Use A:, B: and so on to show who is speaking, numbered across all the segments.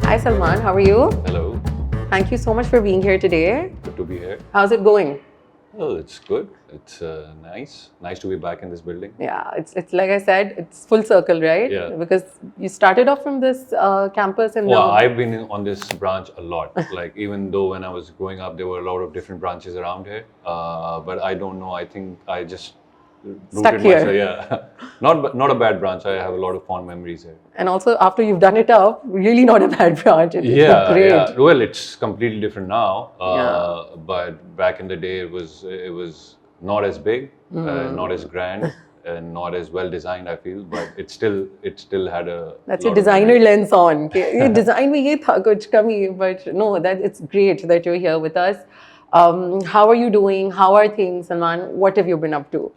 A: Hi Salman, how are you?
B: Hello,
A: Thank you so much for being here today.
B: good to be here.
A: How's it going?
B: Oh, it's good. It's nice to be back in this building.
A: Yeah, it's like I said, it's full circle, right?
B: Yeah.
A: Because you started off from this campus and
B: Well,
A: now,
B: I've been on this branch a lot. Like even though when I was growing up, there were a lot of different branches around here. But I don't know. I think I just
A: Stuck
B: rooted
A: here.
B: myself. Yeah, not a bad branch. I have a lot of fond memories here.
A: and also after you've done it up, really not a bad branch. It looked
B: Yeah,
A: great.
B: yeah. Well, it's completely different now.
A: Yeah.
B: But back in the day, it was not as big, not as grand, and not as well designed. I feel, but it still had a.
A: That's
B: lot
A: your
B: of
A: designer
B: memories.
A: lens on. Okay? ये design में ये था कुछ कमी, but no, that it's great that you're here with us. How are you doing? How are things, Salman? What have you been up to?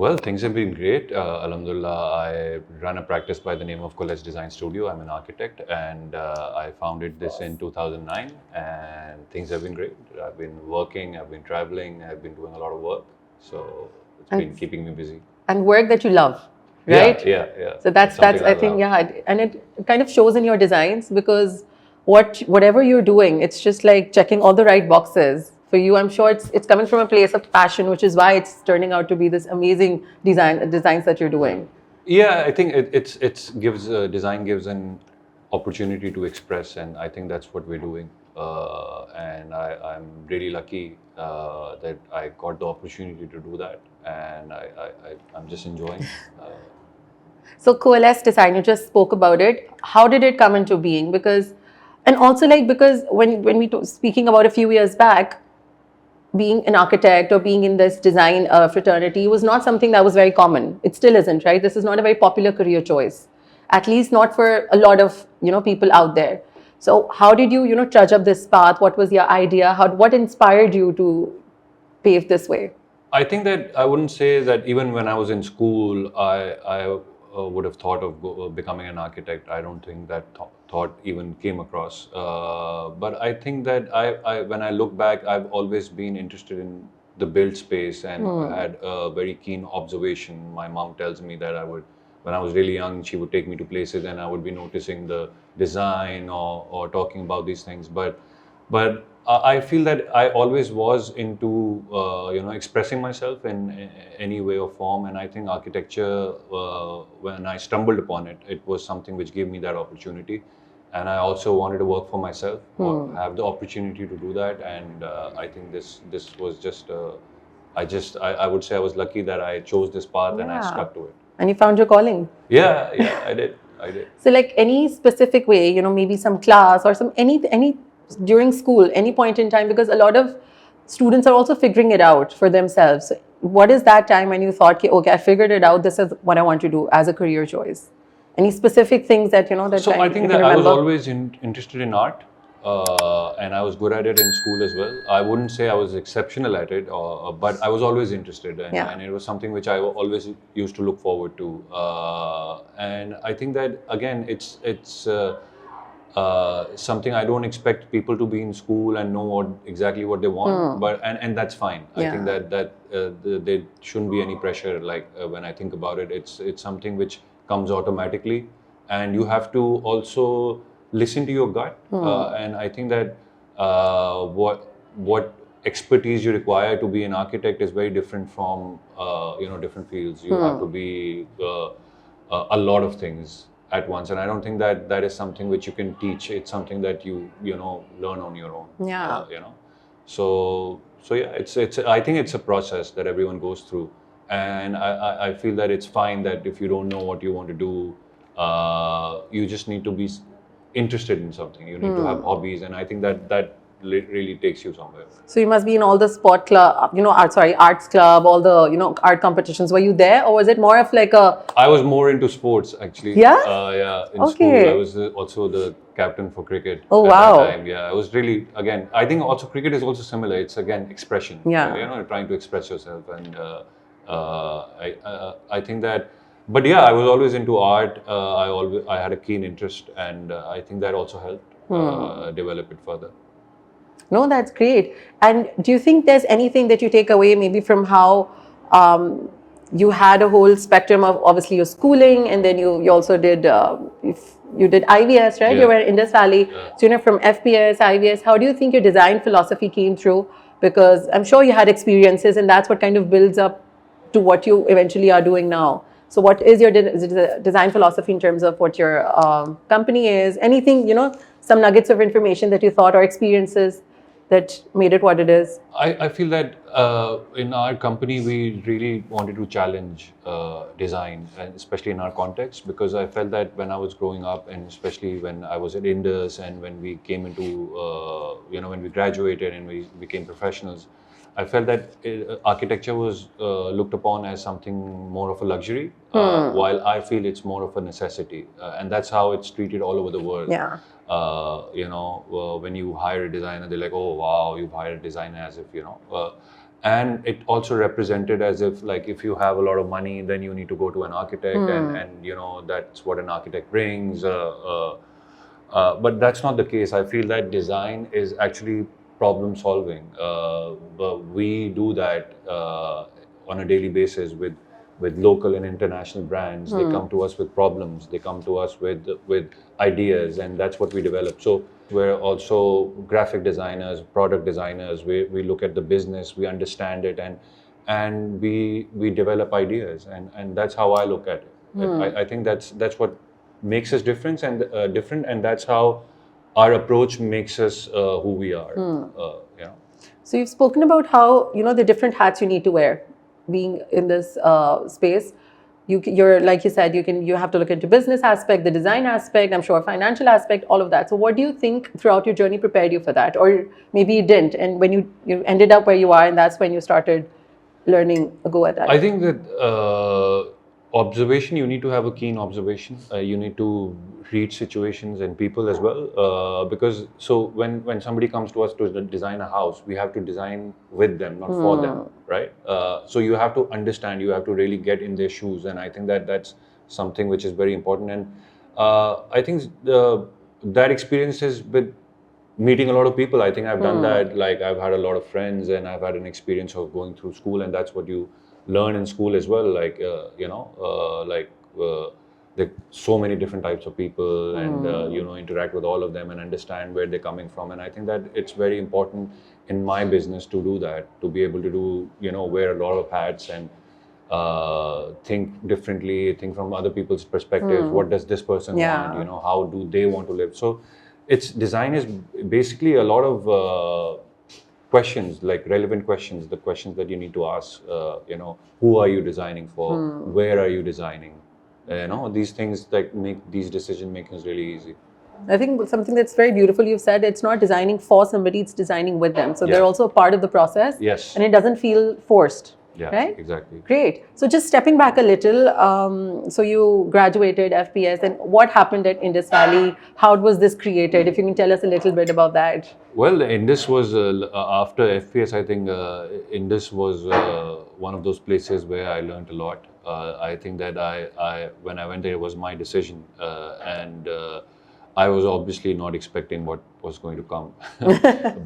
B: Well, things have been great. Alhamdulillah, I run a practice by the name of Coalesce Design Studio. I'm an architect, and I founded this in 2009. And things have been great. I've been working, I've been traveling, I've been doing a lot of work. So it's been keeping me busy.
A: And work that you love, right?
B: Yeah.
A: So that's
B: It's something
A: I
B: I
A: think
B: love.
A: and it kind of shows in your designs because whatever you're doing, it's just like checking all the right boxes for you. I'm sure it's coming from a place of passion, which is why it's turning out to be this amazing designs that you're doing.
B: Yeah, I think it's gives design gives an opportunity to express, and I think that's what we're doing. And I'm really lucky that I got the opportunity to do that, and I'm just enjoying.
A: So Coalesce Design, you just spoke about it. How did it come into being? Because, and also like because when we speaking about a few years back, being an architect or being in this design fraternity was not something that was very common. It still isn't, right? This is not a very popular career choice, at least not for a lot of people out there. So how did you trudge up this path? What was your idea? What inspired you to pave this way?
B: I think that I wouldn't say that even when I was in school, I would have thought of becoming an architect. I don't think that thought even came across. But I think that when I look back, I've always been interested in the build space and had a very keen observation. My mom tells me that when I was really young, she would take me to places and I would be noticing the design or talking about these things. But I feel that I always was into expressing myself in any way or form, and I think architecture, when I stumbled upon it, it was something which gave me that opportunity, and I also wanted to work for myself, have the opportunity to do that, and I think this was just I would say I was lucky that I chose this path and I stuck to it.
A: And you found your calling.
B: Yeah, I did.
A: So like any specific way, maybe some class or some any during school, any point in time, because a lot of students are also figuring it out for themselves. So what is that time when you thought, okay, I figured it out, this is what I want to do as a career choice? Any specific things that that
B: So
A: time
B: I
A: you
B: think
A: can
B: that I was
A: remember?
B: always interested in art, and I was good at it in school as well. I wouldn't say I was exceptional at it, but I was always interested, and it was something which I always used to look forward to. And I think that again, it's something I don't expect people to be in school and know exactly what they want, but and that's fine. I think that there shouldn't be any pressure. Like when I think about it, it's something which comes automatically, and you have to also listen to your gut. And I think that what expertise you require to be an architect is very different from different fields. You have to be a lot of things at once, and I don't think that is something which you can teach. It's something that you learn on your own.
A: Yeah.
B: So yeah, it's I think it's a process that everyone goes through, and I feel that it's fine that if you don't know what you want to do, you just need to be interested in something. You need to have hobbies, and I think that really takes you somewhere.
A: So you must be in all the sport club, arts club, all the art competitions. Were you there, or was it more of like a?
B: I was more into sports actually.
A: Yeah?
B: Yeah. In
A: Okay.
B: school, I was also the captain for cricket.
A: Oh,
B: at
A: wow.
B: that time. Yeah, I was really I think also cricket is also similar. It's again expression.
A: Yeah.
B: Trying to express yourself, and I think that. But yeah, I was always into art. I had a keen interest, and I think that also helped develop it further.
A: No, that's great. And do you think there's anything that you take away maybe from how you had a whole spectrum of obviously your schooling, and then you also did you did IVS, right?
B: Yeah.
A: You were in Indus Valley.
B: Yeah.
A: So from FPS, IVS, how do you think your design philosophy came through? Because I'm sure you had experiences, and that's what kind of builds up to what you eventually are doing now. So what is your design philosophy in terms of what your company is? Anything, some nuggets of information that you thought or experiences that made it what it is?
B: I feel that in our company, we really wanted to challenge design, and especially in our context, because I felt that when I was growing up, and especially when I was at Indus, and when we came into, when we graduated and we became professionals, I felt that architecture was looked upon as something more of a luxury, while I feel it's more of a necessity. And that's how it's treated all over the world.
A: Yeah.
B: When you hire a designer, they're like, oh, wow, you've hired a designer, as if, and it also represented as if, like, if you have a lot of money, then you need to go to an architect, and that's what an architect brings. But that's not the case. I feel that design is actually problem solving. But we do that on a daily basis with local and international brands. They come to us with problems. They come to us with ideas, and that's what we develop. So we're also graphic designers, product designers. We look at the business, we understand it, and we develop ideas, and that's how I look at it. I think that's what makes us different, and that's how our approach makes us who we are.
A: So you've spoken about how the different hats you need to wear, being in this space. You're like you said, you have to look into business aspect, the design aspect, I'm sure financial aspect, all of that. So what do you think throughout your journey prepared you for that, or maybe you didn't, and when you ended up where you are, and that's when you started learning a go at that?
B: I think that observation, you need to have a keen observation. You need to read situations and people as well. Because so when somebody comes to us to design a house, we have to design with them, not for them, right? So you have to understand, you have to really get in their shoes. And I think that's something which is very important. And I think that experience is with meeting a lot of people. I think I've done that. Like, I've had a lot of friends, and I've had an experience of going through school, and that's what you learn in school as well. Like, there so many different types of people, and interact with all of them and understand where they're coming from. And I think that it's very important in my business to do that, to be able to do, wear a lot of hats and think differently, think from other people's perspectives. What does this person want? How do they want to live? So design is basically a lot of questions, like relevant questions, the questions that you need to ask. Who are you designing for? Where are you designing? These things that make these decision makings really easy.
A: I think something that's very beautiful you've said, it's not designing for somebody, it's designing with them. So
B: Yeah.
A: they're also a part of the process.
B: Yes.
A: And it doesn't feel forced.
B: Yeah,
A: right?
B: exactly.
A: Great. So just stepping back a little, so you graduated FPS, and what happened at Indus Valley? How was this created? If you can tell us a little bit about that.
B: Well, Indus was after FPS. I think Indus was one of those places where I learned a lot. I think that when I went there, it was my decision, and I was obviously not expecting what was going to come,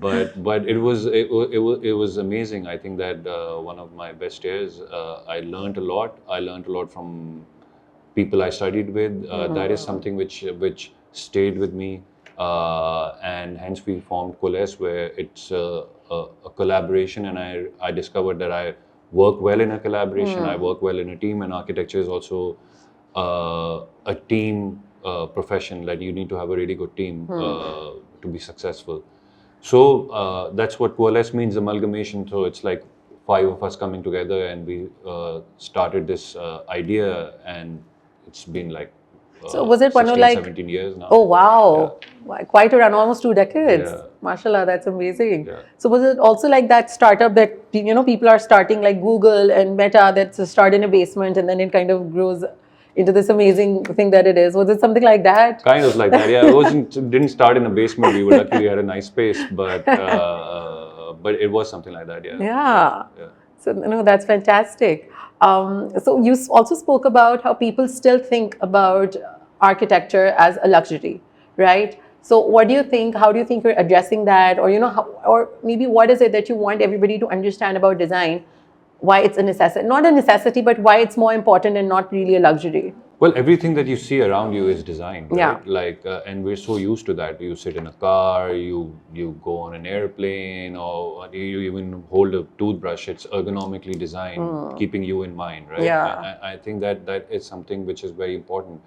B: but it was amazing. I think that one of my best years. I learned a lot. I learned a lot from people I studied with. That is something which stayed with me, and hence we formed Coalesce, where it's a collaboration, and I discovered that I work well in a collaboration. I work well in a team, and architecture is also a team profession. Like, you need to have a really good team to be successful. So that's what Coalesce means, amalgamation. So it's like 5 of us coming together, and we started this idea, and it's been like
A: so was it
B: 16,
A: one of like
B: 17 years now.
A: Oh wow, quite around almost 2 decades.
B: Yeah.
A: Mashallah, that's amazing.
B: Yeah.
A: So was it also like that startup that people are starting, like Google and Meta, that's a start in a basement and then it kind of grows into this amazing thing that it is? Was it something like that?
B: Kind of like that, yeah. It didn't start in a basement. We were lucky we had a nice space, but it was something like that, yeah.
A: Yeah. So that's fantastic. So you also spoke about how people still think about architecture as a luxury, right? So what do you think? How do you think you're addressing that? Or or maybe what is it that you want everybody to understand about design? why it's a necessity, not a necessity, but why it's more important and not really a luxury?
B: Well, everything that you see around you is designed, right?
A: Yeah.
B: Like, and we're so used to that. You sit in a car, you go on an airplane, or you even hold a toothbrush. It's ergonomically designed, keeping you in mind, right?
A: Yeah.
B: And I think that is something which is very important.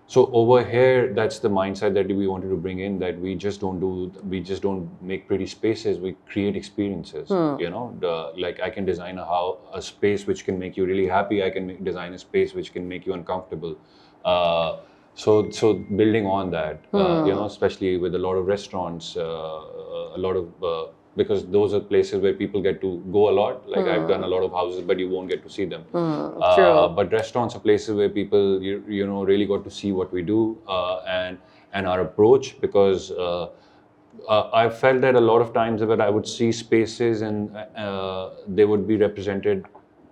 B: So over here, that's the mindset that we wanted to bring in. That we just don't make pretty spaces. We create experiences. You know, like I can design a space which can make you really happy. I can design a space which can make you uncomfortable. So building on that, you know, especially with a lot of restaurants, a lot of because those are places where people get to go a lot. Like I've done a lot of houses, but you won't get to see them.
A: True.
B: But restaurants are places where people you know really got to see what we do and our approach, because I felt that a lot of times that I would see spaces and they would be represented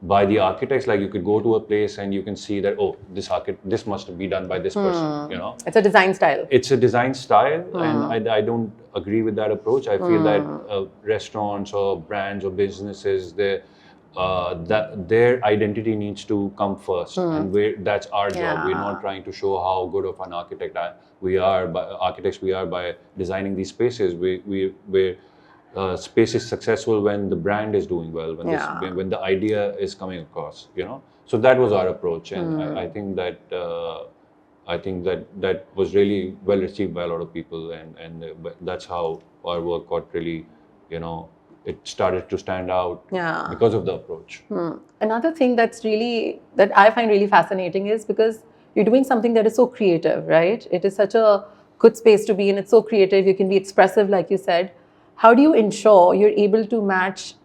B: by the architects. Like you could go to a place and you can see that, oh, this must be done by this person. You know,
A: It's a design style.
B: it's a design style, and I don't agree with that approach. I feel that restaurants or brands or businesses, that their identity needs to come first, and that's our job. We're not trying to show how good of an architect we are, by designing these spaces. We're space is successful when the brand is doing well, when the idea is coming across, you know. So that was our approach, and I think that that was really well received by a lot of people, and that's how our work got really, you know, it started to stand out because of the approach.
A: Another thing that I find really fascinating is because you're doing something that is so creative, right? It is such a good space to be in. It's so creative. You can be expressive, like you said. How do you ensure you're able to match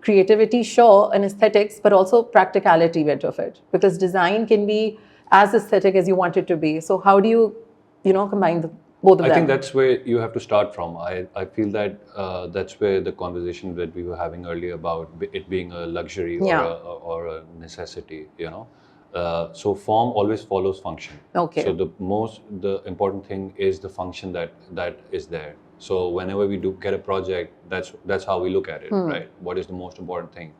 A: creativity, sure, and aesthetics, but also practicality bit of it? Because design can be as aesthetic as you want it to be. So how do you, combine both of them?
B: I think that's where you have to start from. I feel that that's where the conversation that we were having earlier about it being a luxury or a necessity, you know. So form always follows function.
A: Okay.
B: So the important thing is the function that is there. So whenever we do get a project, that's how we look at it, right? What is the most important thing?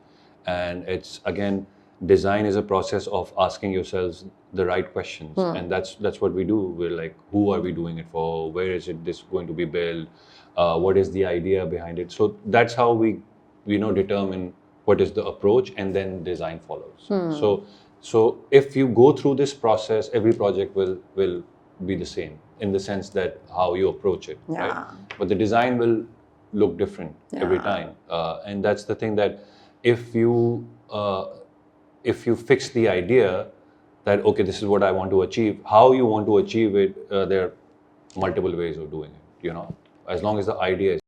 B: And it's again, design is a process of asking yourselves the right questions, and that's what we do. We're like, who are we doing it for? Where is this going to be built? What is the idea behind it? So that's how we determine what is the approach, and then design follows. So if you go through this process, every project will be the same in the sense that how you approach it, right? But the design will look different every time, and that's the thing, that if you fix the idea that, okay, this is what I want to achieve, how you want to achieve it, there are multiple ways of doing it, you know, as long as the idea is.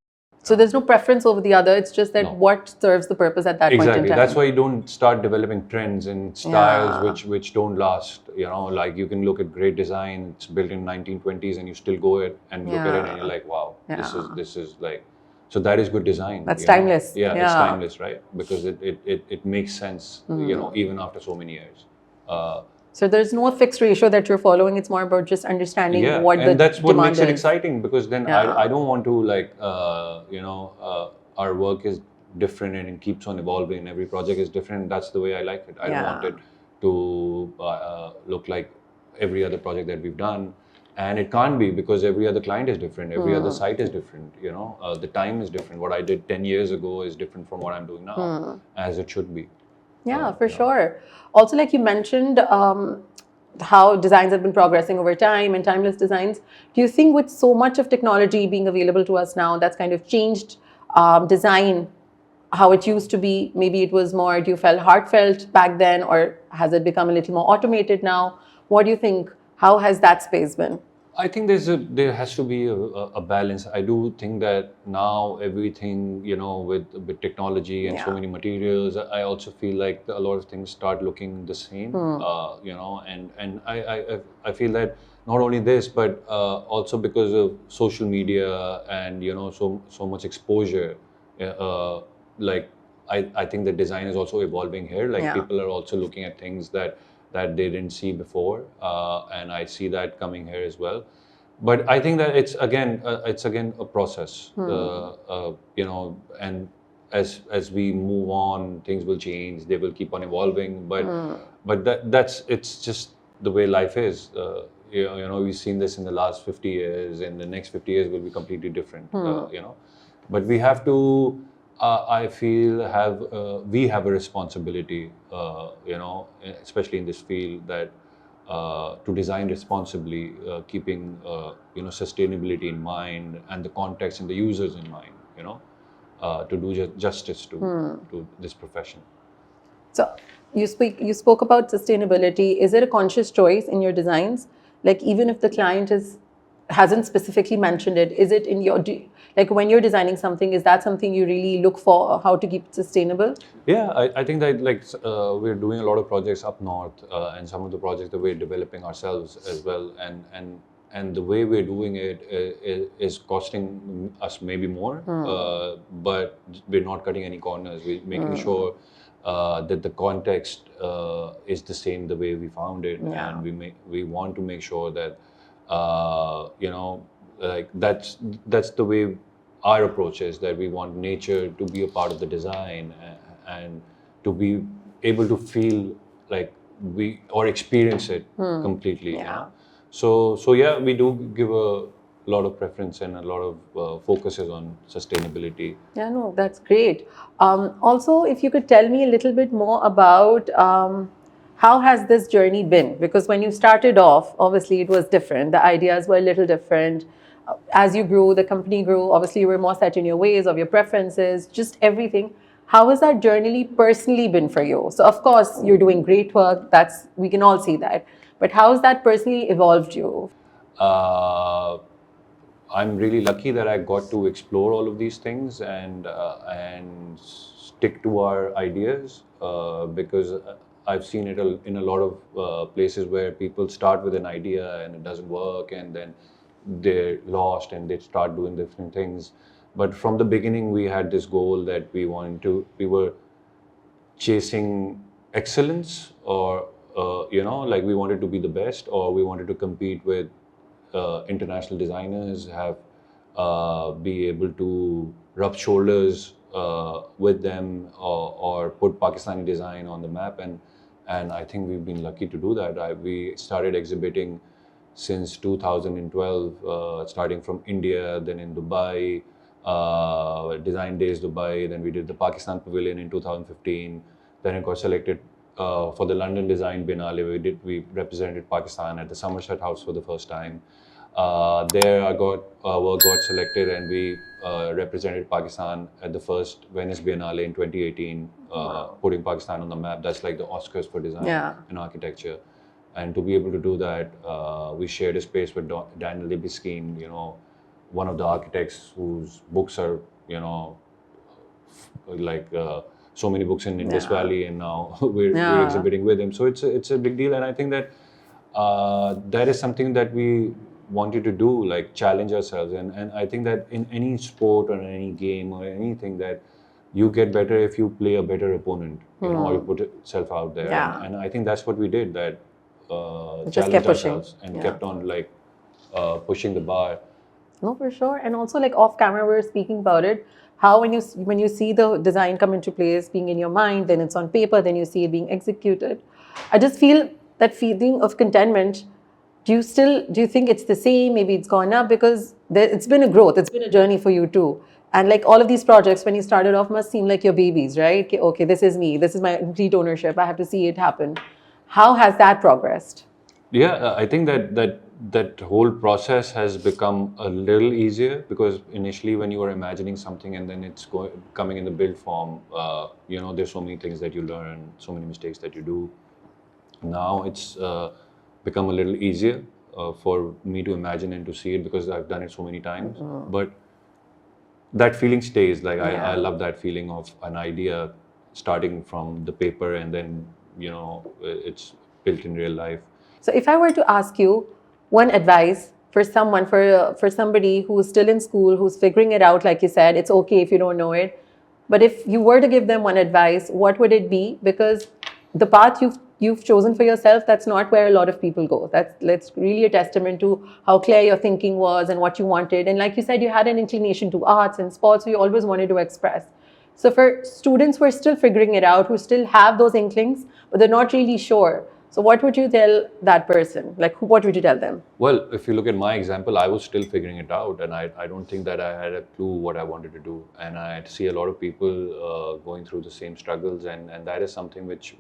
A: So there's no preference over the other. It's just that what serves the purpose at that point in time.
B: That's why you don't start developing trends and styles which don't last. You know, like you can look at great design, it's built in 1920s, and you still go it and look at it and you're like, wow, this is like, so that is good design.
A: That's timeless.
B: It's timeless, right? Because it makes sense, you know, even after so many years.
A: So there's no fixed ratio that you're following. It's more about just understanding what the demand is.
B: And that's what makes it exciting, because then I don't want to like, our work is different and it keeps on evolving, and every project is different. That's the way I like it. I don't want it to look like every other project that we've done. And it can't be, because every other client is different. Every other site is different. You know, the time is different. What I did 10 years ago is different from what I'm doing now, as it should be.
A: Yeah, for sure. Also, like you mentioned, how designs have been progressing over time and timeless designs. Do you think with so much of technology being available to us now, that's kind of changed design, how it used to be? Maybe it was more, do you feel heartfelt back then, or has it become a little more automated now? What do you think? How has that space been?
B: I think there has to be a balance. I do think that now everything, you know, with technology and so many materials, I also feel like a lot of things start looking the same, you know, and I feel that not only this, but also because of social media and, you know, so much exposure, like I think the design is also evolving here. Like people are also looking at things that they didn't see before, and I see that coming here as well. But I think that it's again a process, you know, and as we move on, things will change. They will keep on evolving. But that's it's just the way life is. You know, we've seen this in the last 50 years, and the next 50 years will be completely different. You know, but we have to. I feel we have a responsibility. You know, especially in this field, that to design responsibly, keeping you know, sustainability in mind and the context and the users in mind. You know, to do justice to this profession.
A: So you spoke about sustainability. Is it a conscious choice in your designs? Like even if the client hasn't specifically mentioned it, is it in your like when you're designing something, is that something you really look for, how to keep it sustainable?
B: Yeah, I think that like we're doing a lot of projects up north, and some of the projects that we're developing ourselves as well, and the way we're doing it is costing us maybe more, but we're not cutting any corners. We're making sure that the context is the same the way we found it, and we want to make sure that you know, like that's the way our approach is, that we want nature to be a part of the design, and to be able to feel like we or experience it completely. You know? So yeah, we do give a lot of preference and a lot of focuses on sustainability.
A: Yeah, no, that's great. Also, if you could tell me a little bit more about how has this journey been? Because when you started off, obviously it was different. The ideas were a little different. As you grew, the company grew. Obviously, you were more set in your ways, of your preferences, just everything. How has that journey personally been for you? So, of course, you're doing great work. We can all see that. But how has that personally evolved you?
B: I'm really lucky that I got to explore all of these things and stick to our ideas, because I've seen it in a lot of places where people start with an idea and it doesn't work, and then they're lost and they start doing different things. But from the beginning, we had this goal that we were chasing excellence, or you know, like we wanted to be the best, or we wanted to compete with international designers, be able to rub shoulders with them, or put Pakistani design on the map, and I think we've been lucky to do that. We started exhibiting since 2012, starting from India, then in Dubai, Design Days Dubai, then we did the Pakistan Pavilion in 2015, then it got selected for the London Design Biennale. We represented Pakistan at the Somerset House for the first time. There our work got selected, and we represented Pakistan at the first Venice Biennale in 2018, putting Pakistan on the map. That's like the Oscars for design and architecture. And to be able to do that, we shared a space with Daniel Libeskind, you know, one of the architects whose books are, you know, like so many books in Indus Valley, and now we're exhibiting with him. So it's a big deal, and I think that that is something that we wanted to do, like challenge ourselves, and I think that in any sport or any game or anything, that you get better if you play a better opponent, you know, or you put yourself out there, and I think that's what we did. That
A: just kept pushing
B: ourselves and kept on like pushing the bar.
A: No, for sure. And also, like off camera, we were speaking about it. How when you see the design come into place, being in your mind, then it's on paper, then you see it being executed. I just feel that feeling of contentment. Do you think it's the same? Maybe it's gone up, because it's been a growth. It's been a journey for you too. And like all of these projects, when you started off, must seem like your babies, right? Okay, this is me. This is my complete ownership. I have to see it happen. How has that progressed?
B: Yeah, I think that whole process has become a little easier, because initially when you were imagining something and then it's coming in the build form, you know, there's so many things that you learn, so many mistakes that you do. Now it's become a little easier for me to imagine and to see it, because I've done it so many times. But that feeling stays. Like I love that feeling of an idea starting from the paper, and then, you know, it's built in real life.
A: So if I were to ask you one advice for someone, for somebody who's still in school, who's figuring it out, like you said, it's okay if you don't know it. But if you were to give them one advice, what would it be? Because the path you've chosen for yourself, that's not where a lot of people go. That's really a testament to how clear your thinking was and what you wanted. And like you said, you had an inclination to arts and sports, so you always wanted to express. So for students who are still figuring it out, who still have those inklings, but they're not really sure. So what would you tell that person? Like, what would you tell them?
B: Well, if you look at my example, I was still figuring it out, and I don't think that I had a clue what I wanted to do. And I see a lot of people going through the same struggles, and that is something which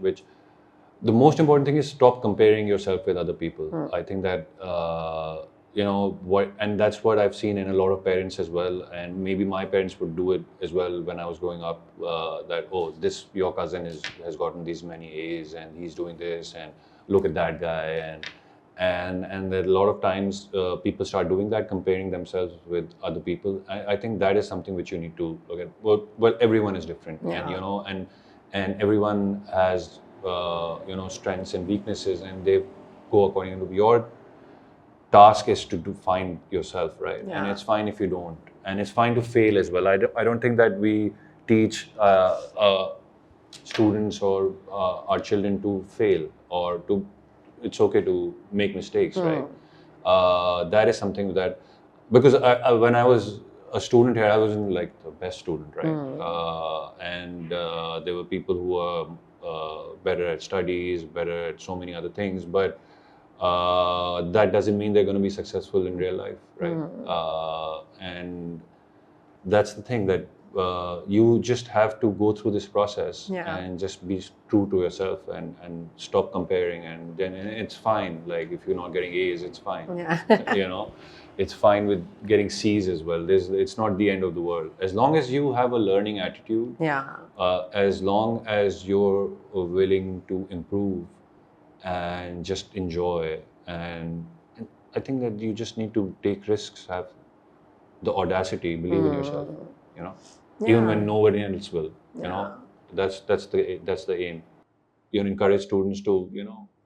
B: the most important thing is stop comparing yourself with other people. I think that and that's what I've seen in a lot of parents as well, and maybe my parents would do it as well when I was growing up. That your cousin has gotten these many A's and he's doing this, and look at that guy, and that a lot of times people start doing that, comparing themselves with other people. I think that is something which you need to look at. Well, everyone is different, and everyone has strengths and weaknesses, and they go according to your task is to find yourself, right?
A: Yeah.
B: And it's fine if you don't, and it's fine to fail as well. I don't think that we teach students or our children to fail, or to it's okay to make mistakes, right? That is something that, because when I was a student here, I wasn't like the best student, right? And there were people who were better at studies, better at so many other things, but that doesn't mean they're going to be successful in real life, right? And that's the thing, that you just have to go through this process and just be true to yourself, and stop comparing, and then it's fine. Like, if you're not getting A's, it's fine. It's fine with getting C's as well. It's not the end of the world, as long as you have a learning attitude. As long as you're willing to improve and just enjoy, and I think that you just need to take risks, have the audacity, believe in yourself, even when nobody else will. That's the aim. You encourage students to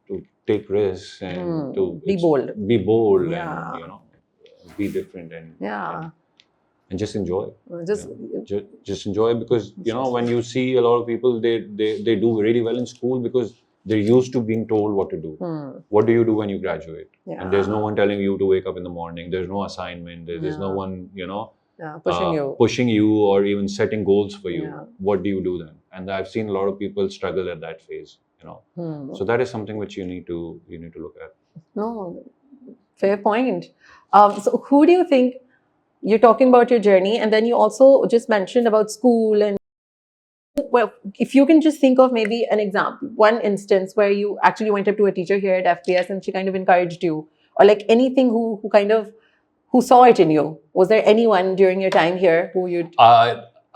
B: to take risks, and to
A: Be bold.
B: be bold, and be different, and just enjoy. Just enjoy, because when you see a lot of people, they do really well in school because they're used to being told what to do. What do you do when you graduate? And there's no one telling you to wake up in the morning. There's no assignment. There's no one pushing you or even setting goals for you. What do you do then? And I've seen a lot of people struggle at that phase. So that is something which you need to look at.
A: No, fair point. So who do you think, you're talking about your journey, and then you also just mentioned about school, and well, if you can just think of maybe an example, one instance where you actually went up to a teacher here at FPS and she kind of encouraged you, or like anything who saw it in you. Was there anyone during your time here who you'd...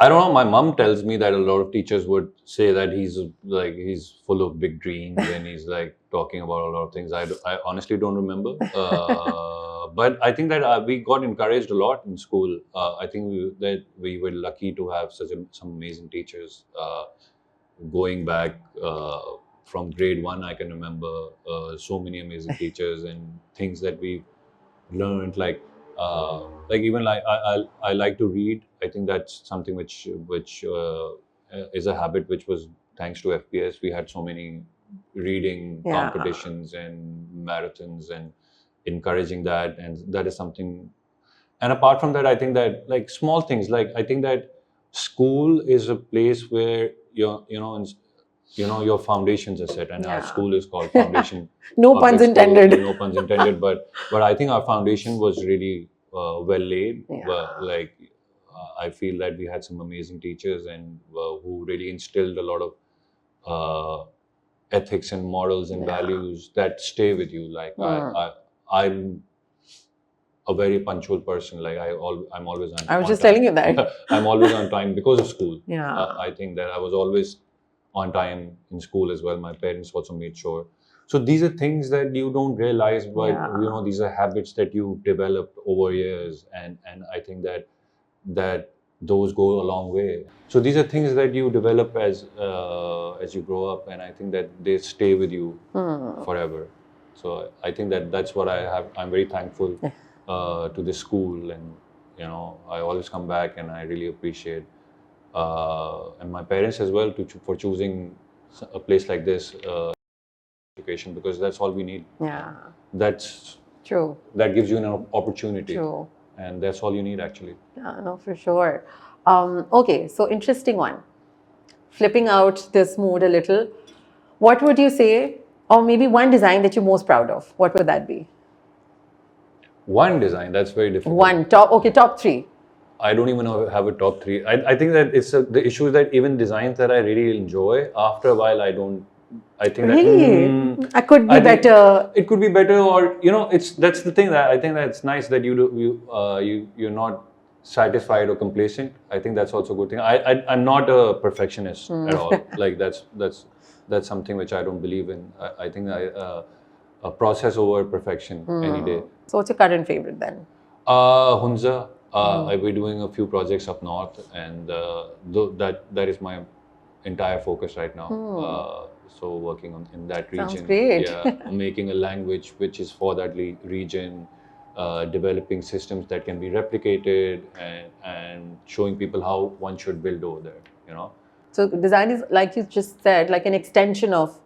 B: I don't know. My mom tells me that a lot of teachers would say that he's full of big dreams and he's like talking about a lot of things. I honestly don't remember. But I think that we got encouraged a lot in school. I think we were lucky to have some amazing teachers. Going back from grade 1, I can remember so many amazing teachers and things that we learned, like even like I like to read. I think that's something which is a habit which was thanks to FPS. We had so many reading competitions and marathons, and encouraging that, and that is something. And apart from that, I think that like small things, like I think that school is a place where your foundations are set, and our school is called Foundation.
A: No puns intended.
B: No puns intended, but I think our foundation was really well laid. I feel that we had some amazing teachers, and who really instilled a lot of ethics and morals and values that stay with you. Like I'm a very punctual person. Like I'm always on.
A: I was just telling you that.
B: I'm always on time because of school.
A: Yeah.
B: I think that I was always on time in school as well. My parents also made sure. So these are things that you don't realize, but these are habits that you develop over years, and I think that those go a long way. So these are things that you develop as you grow up, and I think that they stay with you forever. So I think that's what I have. I'm very thankful to this school, and I always come back, and I really appreciate. And my parents as well for choosing a place like this, education, because that's all we need. That's
A: true.
B: That gives you an opportunity.
A: True.
B: And that's all you need, actually.
A: Yeah, no, for sure. Okay, so interesting one. Flipping out this mood a little, what would you say, or maybe one design that you're most proud of? What would that be?
B: One design, that's very difficult.
A: One top. Okay, top three.
B: I don't even have a top three. I think that the issue is that even designs that I really enjoy, after a while, I don't. I think
A: Really?
B: that
A: I could be
B: I think
A: better.
B: It could be better, or that's the thing that I think that it's nice that you're not satisfied or complacent. I think that's also a good thing. I'm not a perfectionist at all. Like that's something which I don't believe in. I think a process over perfection any day.
A: So what's your current favorite then?
B: Hunza. I'll be doing a few projects up north, and that is my entire focus right now. So working in that region.
A: Sounds great.
B: Yeah, making a language which is for that region, developing systems that can be replicated, and showing people how one should build over there.
A: So design is, like you just said, like an extension of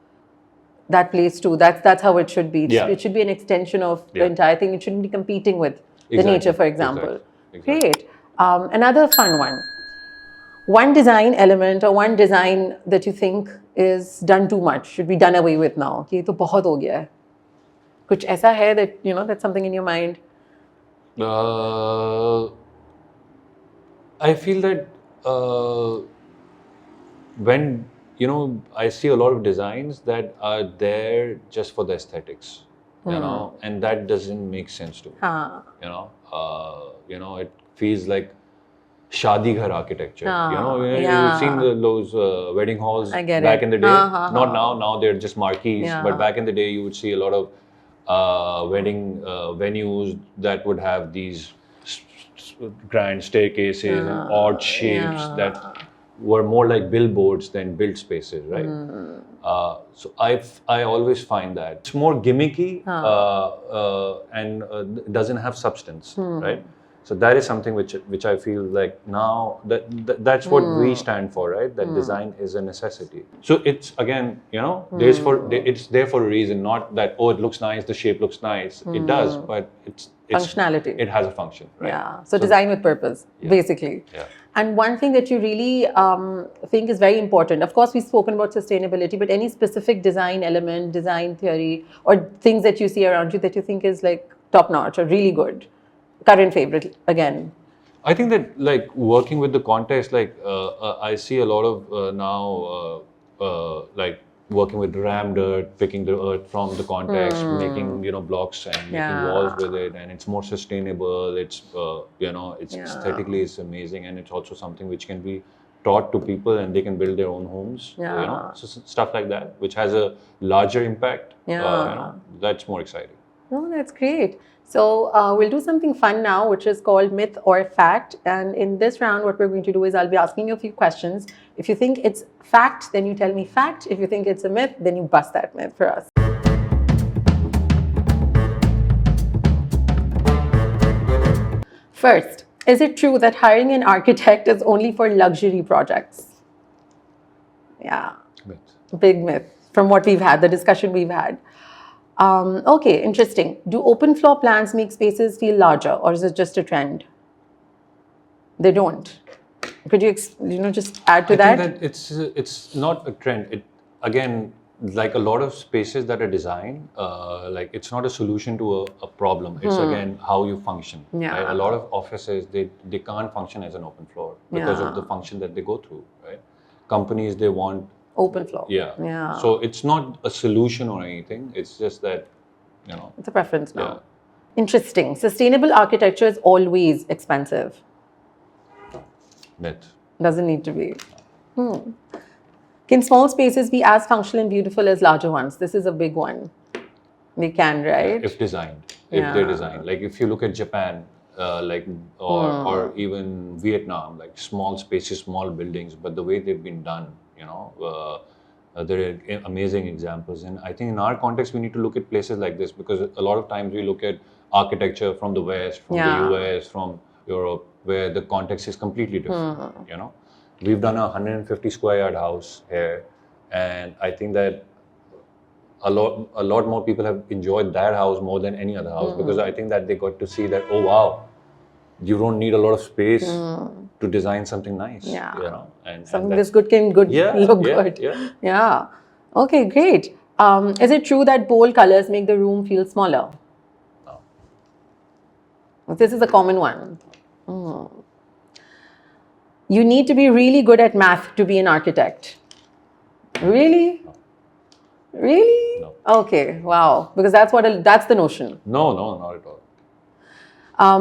A: that place too. That's how it should be.
B: Yeah.
A: It should be an extension of the
B: Yeah.
A: entire thing. It shouldn't be competing with the
B: Exactly.
A: nature, for example.
B: Exactly.
A: Great. Another fun one. One design element or one design that you think is done too much, should be done away with now. कि ये तो बहुत हो गया है. कुछ ऐसा है that that's something in your mind?
B: I feel that when I see a lot of designs that are there just for the aesthetics, and that doesn't make sense to me. It feels like Shadi Ghar architecture. You've seen those wedding halls
A: I get
B: back
A: it.
B: in the day. Not now. Now they're just marquees.
A: Yeah.
B: But back in the day, you would see a lot of wedding venues that would have these grand staircases and odd shapes that were more like billboards than built spaces, right? So I always find that it's more gimmicky and doesn't have substance, right? So that is something which I feel like now that's what we stand for, right? That design is a necessity. So it's again, it's there for a reason, not that it looks nice, the shape looks nice. It does, but it's
A: Functionality.
B: It has a function, right?
A: Yeah. So design with purpose, basically.
B: Yeah.
A: And one thing that you really think is very important, of course, we've spoken about sustainability, but any specific design element, design theory, or things that you see around you that you think is like top notch or really good? Current favorite again?
B: I think that like working with the context, like I see a lot of now like working with ram dirt, picking the earth from the context, making blocks and making walls with it, and it's more sustainable. It's it's aesthetically it's amazing, and it's also something which can be taught to people and they can build their own homes. So stuff like that, which has a larger impact. That's more exciting.
A: Oh, that's great. So we'll do something fun now, which is called Myth or Fact. And in this round, what we're going to do is I'll be asking you a few questions. If you think it's fact, then you tell me fact. If you think it's a myth, then you bust that myth for us. First, is it true that hiring an architect is only for luxury projects? Yeah.
B: Myth.
A: Big myth from what we've had, the discussion we've had. Okay, interesting. Do open floor plans make spaces feel larger, or is it just a trend? They don't. Could you just add to that?
B: I think that it's not a trend. It again, like a lot of spaces that are designed, like it's not a solution to a problem. It's again how you function.
A: Yeah.
B: Right? A lot of offices they can't function as an open floor because of the function that they go through. Right? Companies they want
A: open floor.
B: Yeah. So it's not a solution or anything. It's just that,
A: it's a preference now.
B: Yeah.
A: Interesting. Sustainable architecture is always expensive.
B: Myth.
A: Doesn't need to be. Can small spaces be as functional and beautiful as larger ones? This is a big one. They can, right?
B: If designed. If they're designed. Like if you look at Japan, or even Vietnam, like small spaces, small buildings, but the way they've been done, there are amazing examples. And I think in our context, we need to look at places like this because a lot of times we look at architecture from the West, from the US, from Europe, where the context is completely different. We've done a 150 square yard house here, and I think that a lot more people have enjoyed that house more than any other house because I think that they got to see that, oh wow, you don't need a lot of space to design something nice.
A: Yeah.
B: You know, and
A: Something
B: that's-
A: this good can look
B: yeah,
A: good.
B: Yeah.
A: Yeah. Okay, great. Is it true that bold colors make the room feel smaller?
B: No.
A: This is a common one. You need to be really good at math to be an architect. Really?
B: No.
A: Really?
B: No.
A: Okay. Wow. Because that's the notion.
B: No, not at all.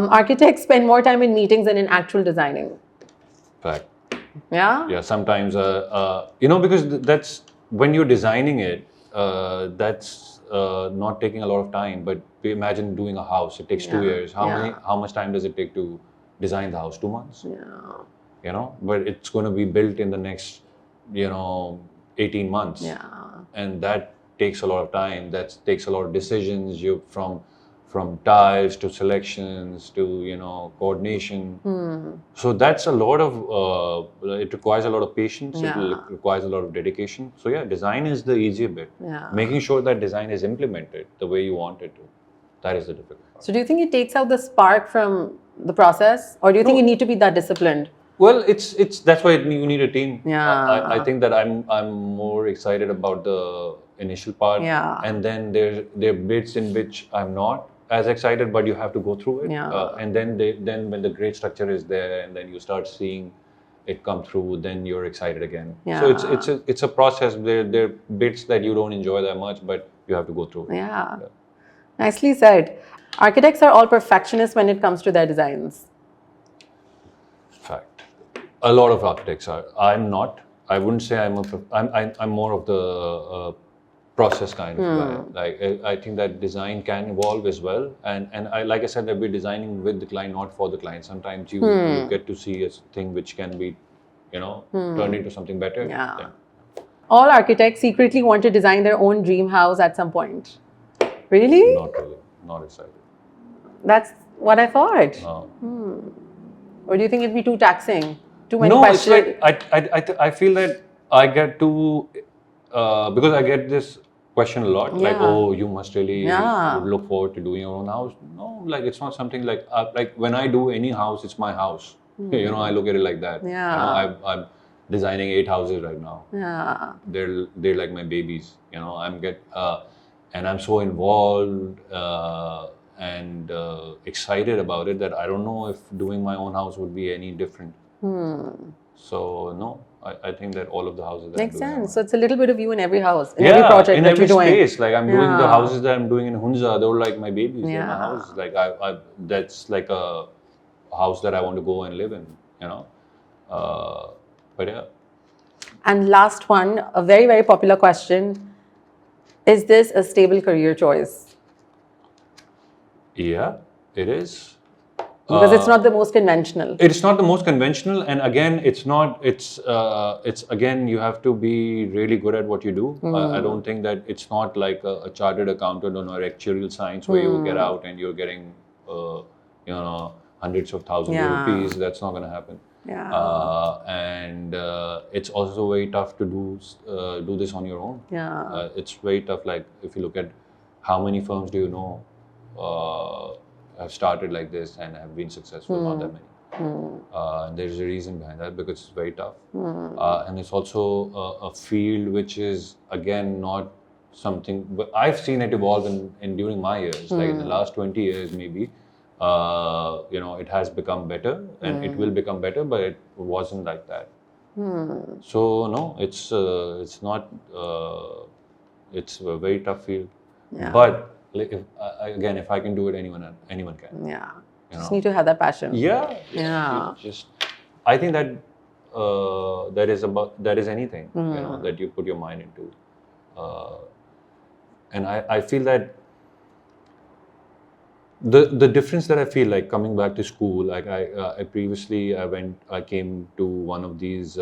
A: Architects spend more time in meetings than in actual designing.
B: Fact.
A: Yeah.
B: Yeah, sometimes, because that's when you're designing it, that's not taking a lot of time. But imagine doing a house; it takes 2 years. How much time does it take to design the house? 2 months.
A: Yeah.
B: You know, but it's going to be built in the next, 18 months.
A: Yeah.
B: And that takes a lot of time. That takes a lot of decisions. You from tiles to selections to coordination. So that's a lot of. It requires a lot of patience.
A: Yeah.
B: It requires a lot of dedication. So yeah, design is the easier bit.
A: Yeah.
B: Making sure that design is implemented the way you want it to. That is the difficult part.
A: So do you think it takes out the spark from the process, or do you think you need to be that disciplined?
B: Well, it's that's why you need a team.
A: Yeah.
B: I think that I'm more excited about the initial part.
A: Yeah.
B: And then there are bits in which I'm not as excited, but you have to go through it.
A: Yeah.
B: And then when the great structure is there, and then you start seeing it come through, then you're excited again.
A: Yeah.
B: So it's a process. There are bits that you don't enjoy that much, but you have to go through it.
A: Yeah. Nicely said. Architects are all perfectionists when it comes to their designs.
B: Fact. A lot of architects are. I'm not. I wouldn't say I'm more of the process kind of guy. Like I think that design can evolve as well. And like I said, that we're designing with the client, not for the client. Sometimes you get to see a thing which can be, turned into something better.
A: Yeah. All architects secretly want to design their own dream house at some point. Really?
B: Not really. Not excited.
A: That's what I thought.
B: No.
A: Or do you think it'd be too taxing? Too many
B: No, it's
A: questions?
B: like I feel that I get to because I get this question a lot. Like,
A: Yeah.
B: oh, you must really
A: Yeah.
B: look forward to doing your own house. No, like it's not something like when I do any house, it's my house. I look at it like that.
A: Yeah.
B: I'm designing 8 houses right now.
A: Yeah.
B: They're like my babies. And I'm so involved and excited about it that I don't know if doing my own house would be any different. So no, I think that all of the houses that
A: Makes
B: I'm doing
A: sense. So it's a little bit of you in every house, in
B: yeah,
A: every project
B: in
A: that
B: every
A: you're doing.
B: space. Like I'm doing the
A: Yeah.
B: houses that I'm doing in Hunza. They're like my babies. They're my
A: Yeah.
B: houses. Like I that's like a house that I want to go and live in. But yeah.
A: And last one, a very, very popular question. Is this a stable career choice?
B: Yeah, it is.
A: Because it's not the most conventional.
B: It's not the most conventional, and again, it's not. It's again, you have to be really good at what you do. I don't think that it's not like a chartered accountant or an actuarial science where you get out and you're getting, hundreds of thousands of
A: Yeah.
B: rupees. That's not going to happen.
A: Yeah.
B: And it's also very tough to do this on your own.
A: Yeah.
B: It's very tough. Like if you look at how many firms do you know have started like this and have been successful? Not that many. And there's a reason behind that because it's very tough. And it's also a field which is again not something. But I've seen it evolve in during my years, like in the last 20 years maybe. It has become better and it will become better, but it wasn't like that. So no, it's not. It's a very tough field.
A: Yeah.
B: But like if I can do it, anyone can.
A: Yeah. Just need to have that passion.
B: Yeah.
A: Yeah.
B: I think that that is anything that you put your mind into, and I feel that. The difference that I feel like coming back to school, like I previously I came to one of these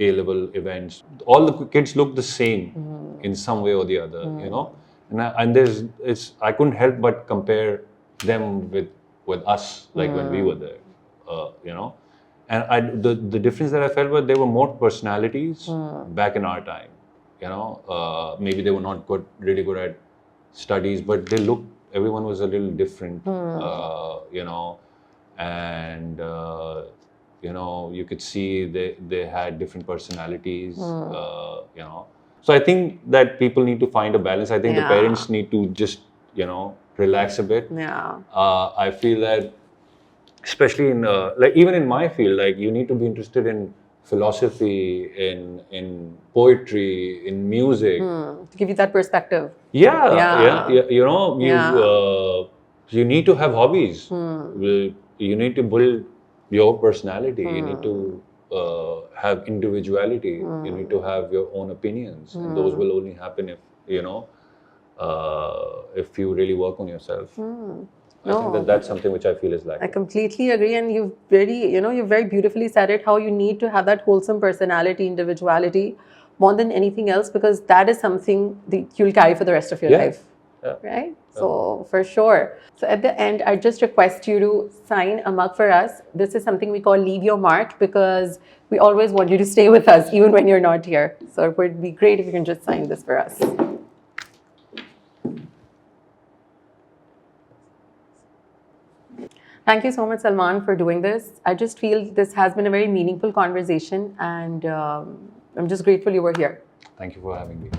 B: A-level events. All the kids look the same in some way or the other, and I couldn't help but compare them with us, like when we were there, and the difference that I felt was there were more personalities back in our time, maybe they were not really good at studies, but they looked everyone was a little different, you know, and you know, you could see they had different personalities, you know. So I think that people need to find a balance. I think the
A: Yeah.
B: parents need to just, you know, relax a bit.
A: Yeah.
B: I feel that, especially in like even in my field, like you need to be interested in philosophy, in poetry, in music.
A: To give you that perspective.
B: Yeah. You know,
A: Yeah.
B: you need to have hobbies. You need to build your personality. You need to have individuality. You need to have your own opinions, and those will only happen if, you know, if you really work on yourself. I think that that's something which I feel is
A: I
B: lacking.
A: completely agree, and you've very beautifully said it, how you need to have that wholesome personality, individuality, more than anything else, because that is something that you'll carry for the rest of your life.
B: Yeah.
A: Right? So, for sure. So, at the end, I just request you to sign a mug for us. This is something we call Leave Your Mark, because we always want you to stay with us, even when you're not here. So, it would be great if you can just sign this for us. Thank you so much, Salman, for doing this. I just feel this has been a very meaningful conversation, and I'm just grateful you were here.
B: Thank you for having me.